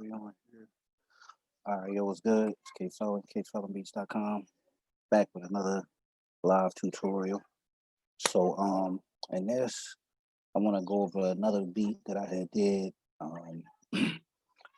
We on here. All right, yo, what's good? It's K Felon, kfelonbeats.com. Back with another live tutorial. So, in this, I want to go over another beat that I had did.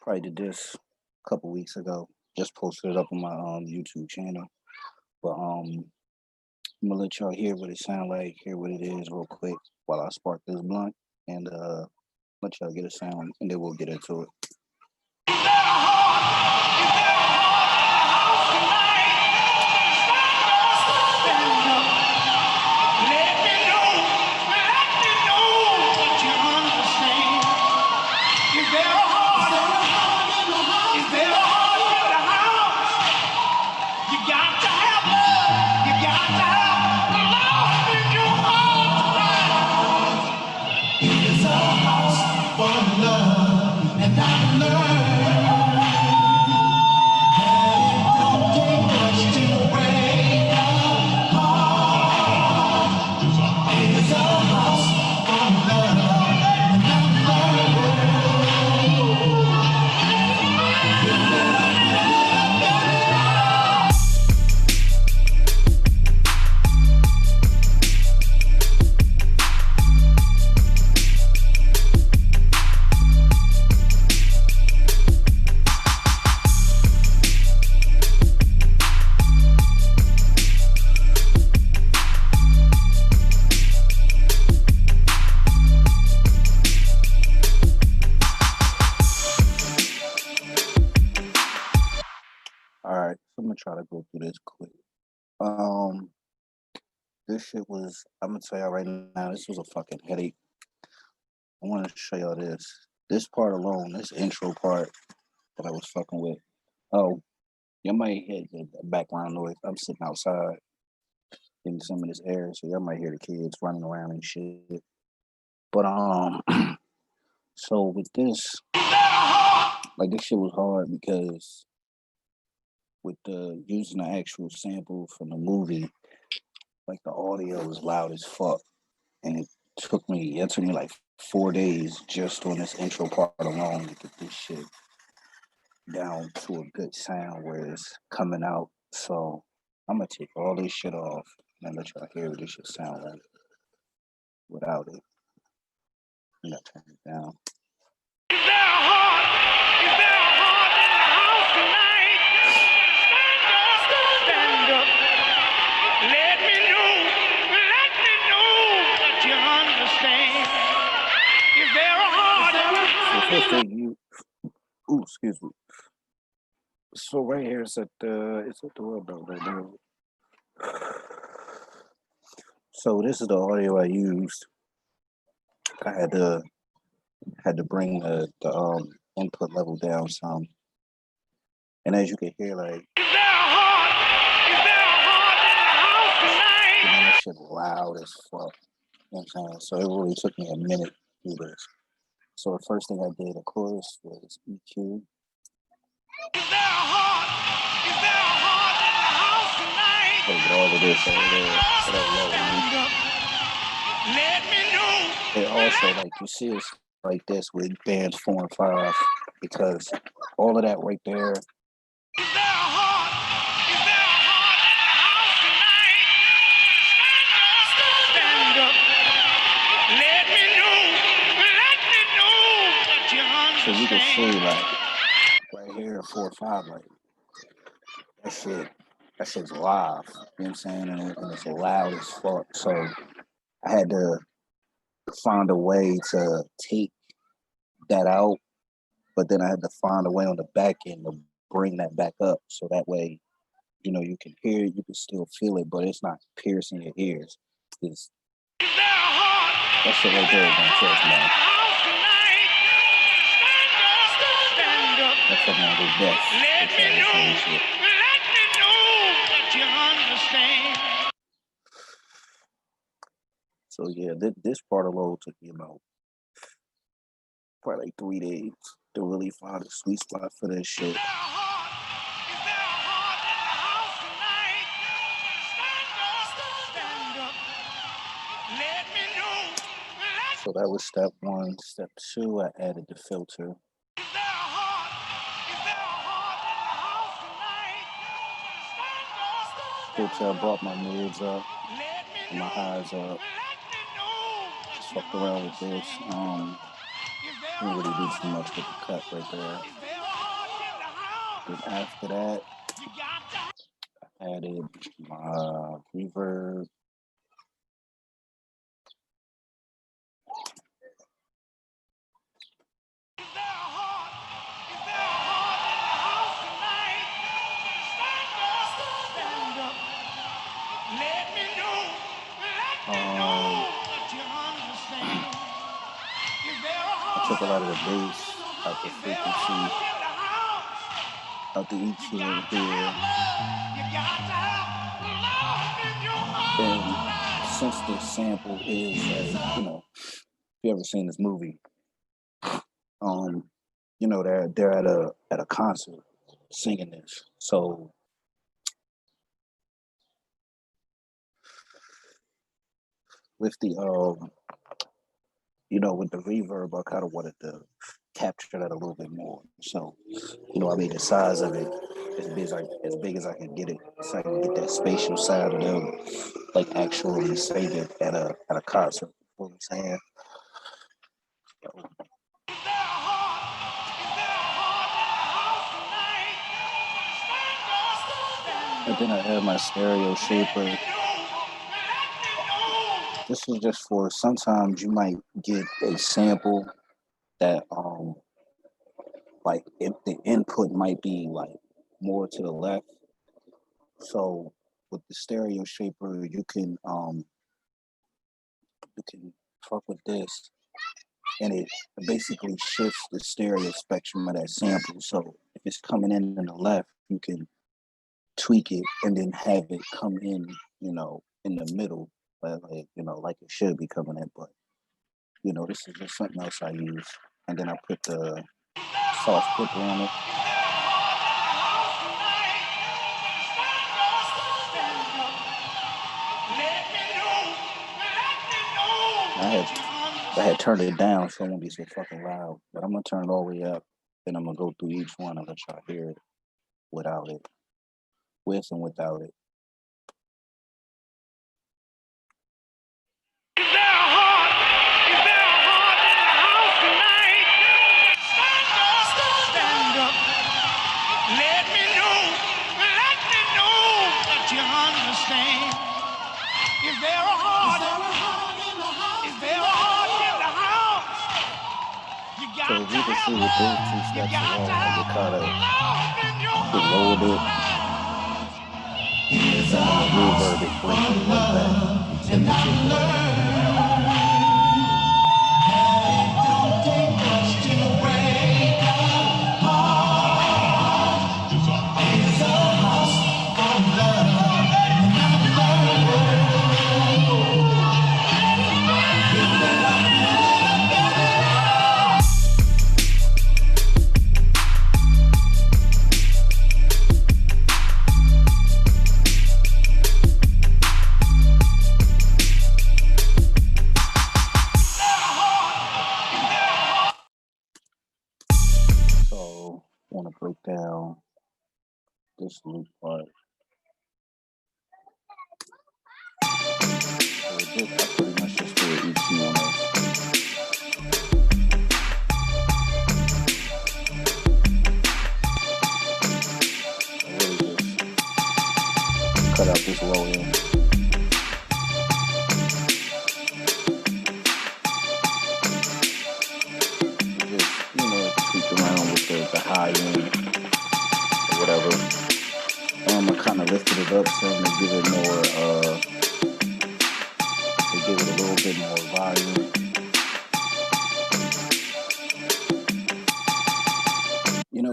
Probably did this a couple weeks ago. Just posted it up on my YouTube channel. But I'm gonna let y'all hear what it sound like, hear what it is real quick while I spark this blunt, and let y'all get a sound, and then we'll get into it. Alright, so I'm gonna try to go through this quick. This shit was, I'm gonna tell y'all right now, this was a fucking headache. I wanna show y'all this. This part alone, this intro part that I was fucking with. Oh, y'all might hear the background noise. I'm sitting outside getting some of this air, so y'all might hear the kids running around and shit. But so with this, like this shit was hard because with the using the actual sample from the movie, like the audio was loud as fuck, and it took me like 4 days just on this intro part alone to get this shit down to a good sound where it's coming out. So I'm gonna take all this shit off and let y'all hear what this shit sound like without it. I'm gonna turn it down. Excuse me. So right here it's at the window right now. So this is the audio I used. I had to bring the input level down some. And as you can hear, like that shit loud as fuck. You know what I'm saying? So it really took me a minute to do this. So the first thing I did, of course, was EQ. Take all of this over there. And also, like you see, it's like this with bands 4 and 5 because all of that right there. So you can see like right here 4 or 5, like that shit's live. You know what I'm saying? And it's loud as fuck. So I had to find a way to take that out, but then I had to find a way on the back end to bring that back up so that way, you know, you can hear it, you can still feel it, but it's not piercing your ears. It's, that shit right there is gonna kill us, man. That's fucking go death. So yeah, this part alone took me about probably like 3 days to really find a sweet spot for this shit. So that was step 1. Step 2, I added the filter. Still till I brought my mids up and my highs up. Just fucked around with this. Didn't really do too much with the cut right there. Then after that, I added my reverb. I took a lot of the bass out the frequency, out the EQ here. And since this sample is if you ever seen this movie, they're at a concert singing this. So with the with the reverb, I kind of wanted to capture that a little bit more. So, I made the size of it as big as I could get it, so I can get that spatial side of them, like actually singing at a concert. You know what I'm saying? And then I add my stereo shaper. This is just for sometimes you might get a sample that like if the input might be like more to the left. So with the stereo shaper, you can fuck with this, and it basically shifts the stereo spectrum of that sample. So if it's coming in the left, you can tweak it and then have it come in, in the middle, like it should be coming in. But this is just something else I use, and then I put the soft clipper on it. I had turned it down so it won't be so fucking loud, but I'm gonna turn it all the way up. Then I'm gonna go through each one and let y'all hear it without it, with and without it. So as you can see with those two steps alone, I get kind of below it. And then the reverb, it brings it right back. And so I want to break down this loop part. So with this, I pretty much just do an EQ on this. I really just cut out this low end. Tweak around with the high end or whatever. I kind of lifted it up some to give it more, to give it a little bit more volume.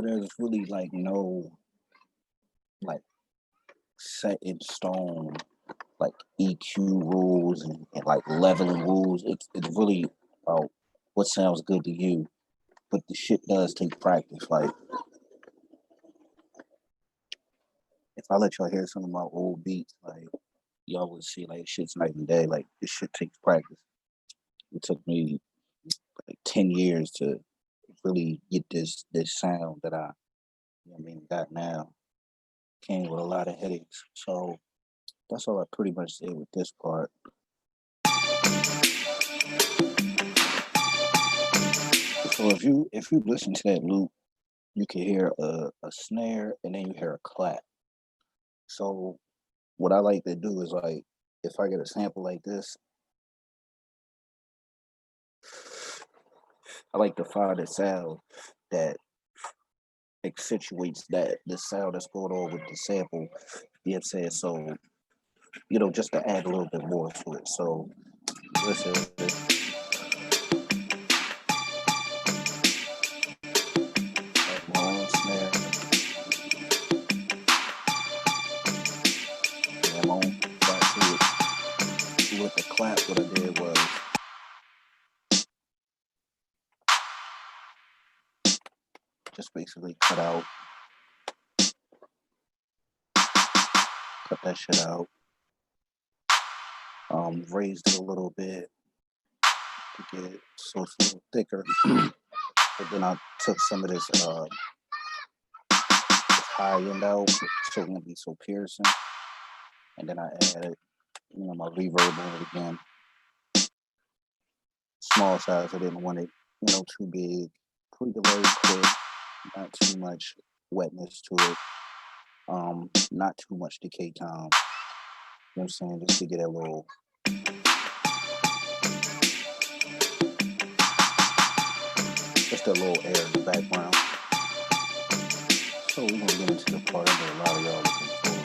There's really like no like set in stone like EQ rules and like leveling rules. It's really about what sounds good to you. But the shit does take practice. Like, if I let y'all hear some of my old beats, like, y'all would see, like, shit's night and day. Like, this shit takes practice. It took me, like, 10 years to really get this sound that I got now. Came with a lot of headaches. So, That's all I pretty much did with this part. So if you listen to that loop, you can hear a snare and then you hear a clap. So what I like to do is like if I get a sample like this, I like to find a sound that accentuates that the sound that's going on with the sample. You know what I'm saying? So, just to add a little bit more to it. So listen to this. My own snare. And my own clap to it. With the clap, what I did was just basically cut that shit out. Raised it a little bit to get so it's a little thicker. But then I took some of this high end out so it won't be so piercing. And then I added, my reverb on it again. Small size. I didn't want it, too big. Pretty very quick. Not too much wetness to it. Not too much decay time. You know what I'm saying? Just to get that little air in the background. So we're gonna get into the part that a lot of y'all looking for.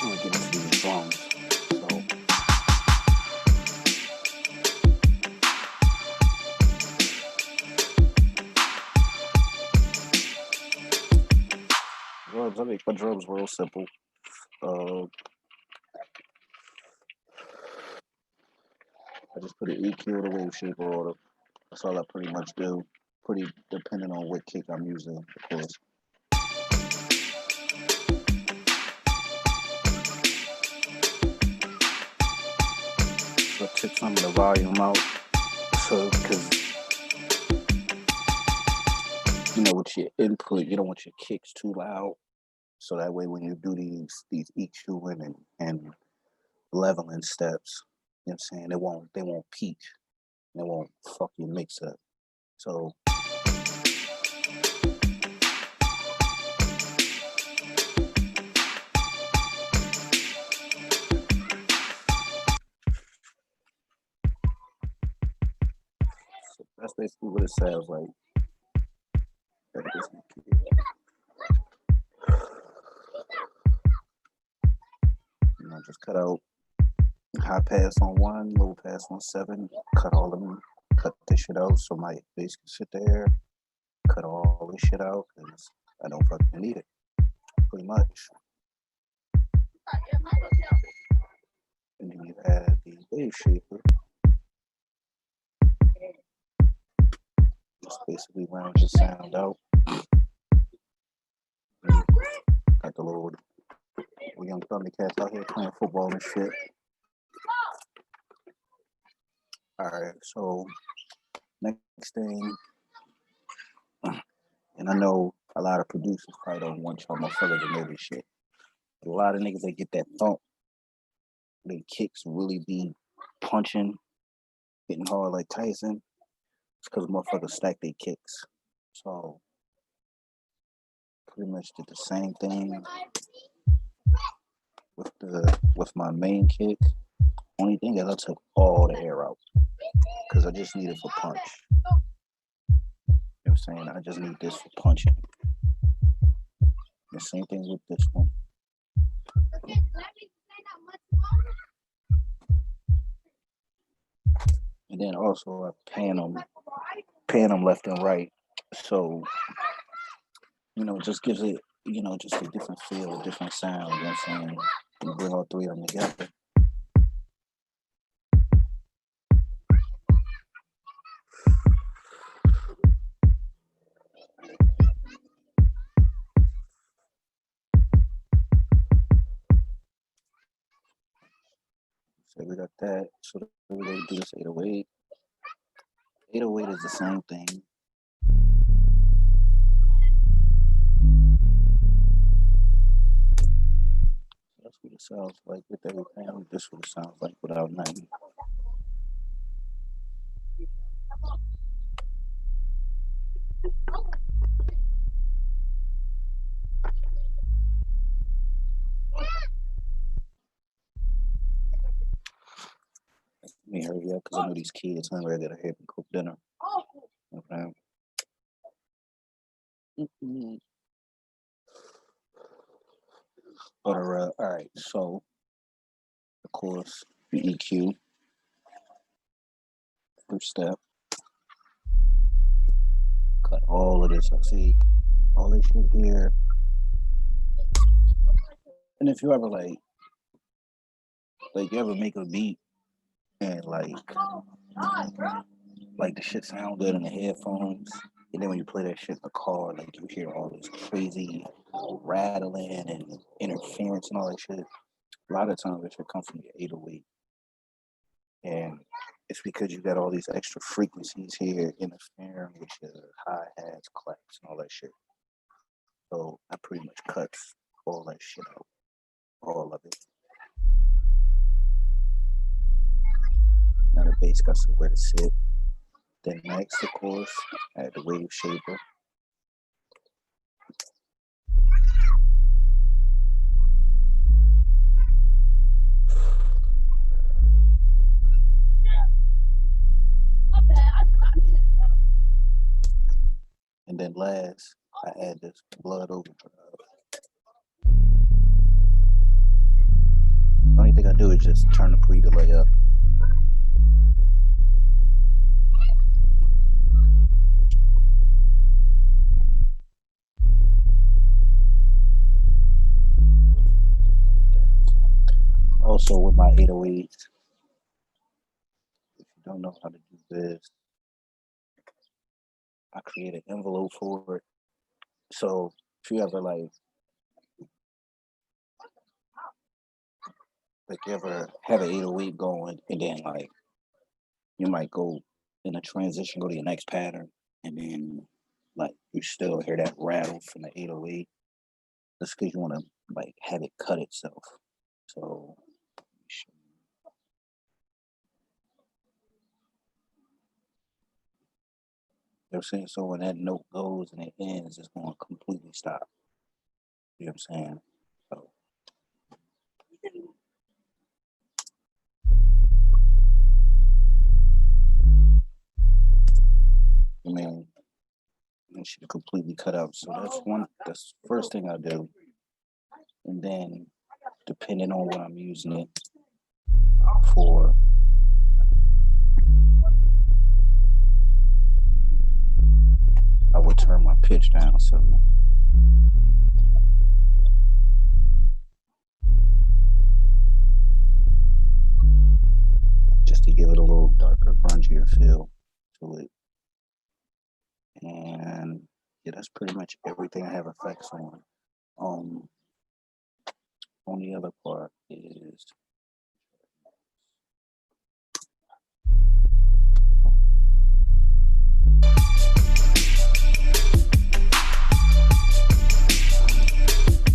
We're gonna get into these drums. Drums, I make my drums real simple. I just put an EQ, the wave shaper order. That's all I pretty much do. Pretty dependent on what kick I'm using, of course. So I took some of the volume out. So, because, with your input, you don't want your kicks too loud. So that way when you do these EQing and leveling steps, you know what I'm saying, they won't peak. They won't fuck your mix up. So that's basically what it sounds like. Just cut out high pass on 1, low pass on 7, cut all of them, cut this shit out so my bass can sit there, cut all this shit out because I don't fucking need it, pretty much. And then you add the wave shaper. Just basically round your sound out. Got the little young Thundercats out here playing football and shit. Alright, so next thing, and I know a lot of producers probably don't want y'all motherfuckers to know this shit. A lot of niggas that get that thump, their kicks really be punching, hitting hard like Tyson. It's because motherfuckers stack their kicks. So pretty much did the same thing with my main kick. Only thing is I took all the air out because I just need it for punch. You know what I'm saying? I just need this for punching. The same thing with this one. And then also I pan them left and right. So, it just gives it, just a different feel, a different sound, you know what I'm saying? You bring all three of them together. So we got that. So we're going to do this 808. 808 is the same thing. sounds like with everything. This is what it sounds like without nothing. Let me hurry up because I know these kids hungry. I gotta help them cook dinner. Okay. But all right. So of course the EQ first step. Cut all of this. I see all this shit here. And if you ever like you ever make a beat and like the shit sound good in the headphones, and then when you play that shit in the car, like you hear all this crazy rattling and interference and all that shit. A lot of times it should come from your 808, and it's because you got all these extra frequencies here interfering with your hi hats, claps, and all that shit. So I pretty much cuts all that shit out, all of it. Now the bass got somewhere to sit. Then next, of course, I had the wave shaper. And then last, I add this blood overdrive. The only thing I do is just turn the pre-delay up. Also with my 808, if you don't know how to do this, I create an envelope for it. So if you ever like you ever have an 808 going and then like you might go in a transition, go to your next pattern, and then like you still hear that rattle from the 808. That's because you want to like have it cut itself. So you know what I'm saying? So when that note goes and it ends, it's going to completely stop. You know what I'm saying? So I mean, it should completely cut out. So that's the first thing I do. And then depending on what I'm using it for, I would turn my pitch down. So just to give it a little darker, grungier feel to it. And yeah, that's pretty much everything I have effects on. Only other part is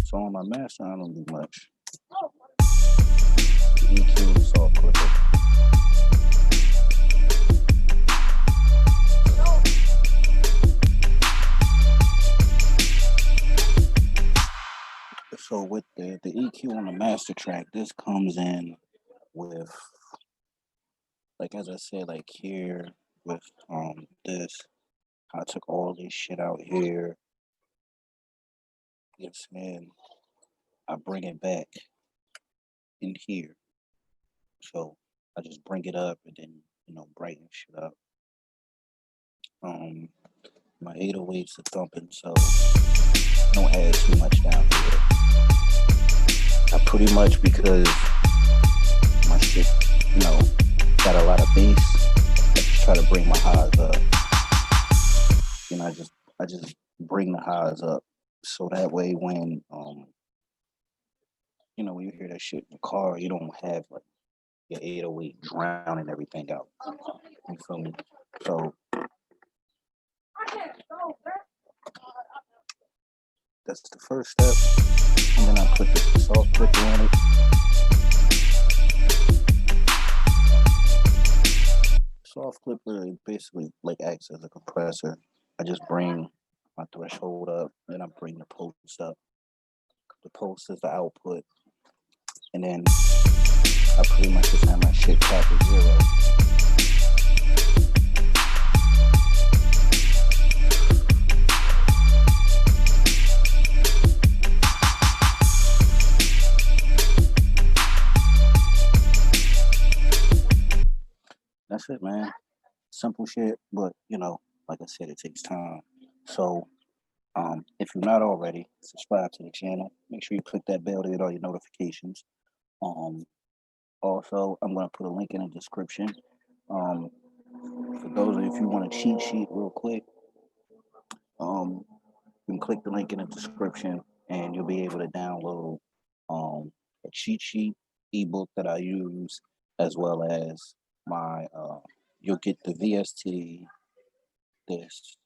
so on my master, I don't do much. EQ and soft clipper. So with the EQ on the master track, this comes in with, like as I said, like here with this, I took all this shit out here. You know what I'm saying? I bring it back in here. So I just bring it up and then, brighten shit up. My 808s are thumping, so I don't add too much down here. I pretty much, because my shit, got a lot of bass, I just try to bring my highs up. I just bring the highs up. So that way when when you hear that shit in the car, you don't have like your 808 drowning everything out. You feel me? So That's the first step. And then I put the soft clipper on it. Soft clipper basically like acts as a compressor. I just bring my threshold up, then I bring the post up. The post is the output, and then I pretty much just have my shit capped at 0. That's it, man. Simple shit, but like I said, it takes time. So, if you're not already, subscribe to the channel. Make sure you click that bell to get all your notifications. Um, Also, I'm gonna put a link in the description. Um, for those of you, if you want a cheat sheet real quick, you can click the link in the description, and you'll be able to download a cheat sheet ebook that I use, as well as my. You'll get the VST, this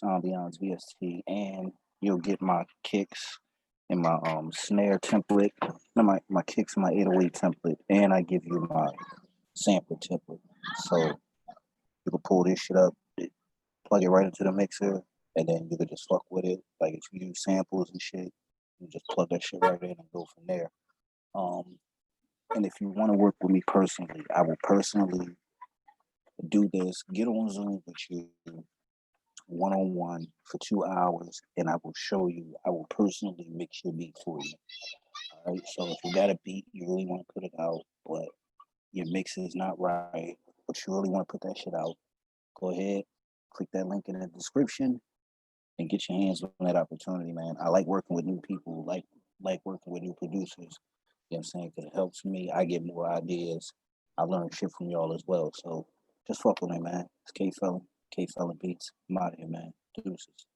Ambiance VST, and you'll get my kicks and my snare template, no, my kicks and my 808 template, and I give you my sampler template. So you can pull this shit up, plug it right into the mixer, and then you can just fuck with it. Like if you use samples and shit, you just plug that shit right in and go from there. Um, and if you want to work with me personally, I will personally do this. Get on Zoom with you one on one for 2 hours, and I will show you. I will personally mix your beat for you. All right. So if you got a beat, you really want to put it out, but your mix is not right, but you really want to put that shit out, go ahead, click that link in the description, and get your hands on that opportunity, man. I like working with new people, like working with new producers. You know what I'm saying? Because it helps me. I get more ideas. I learn shit from y'all as well. So just fuck with me, man. It's K Felon Beats. I'm out of here, man. Deuces.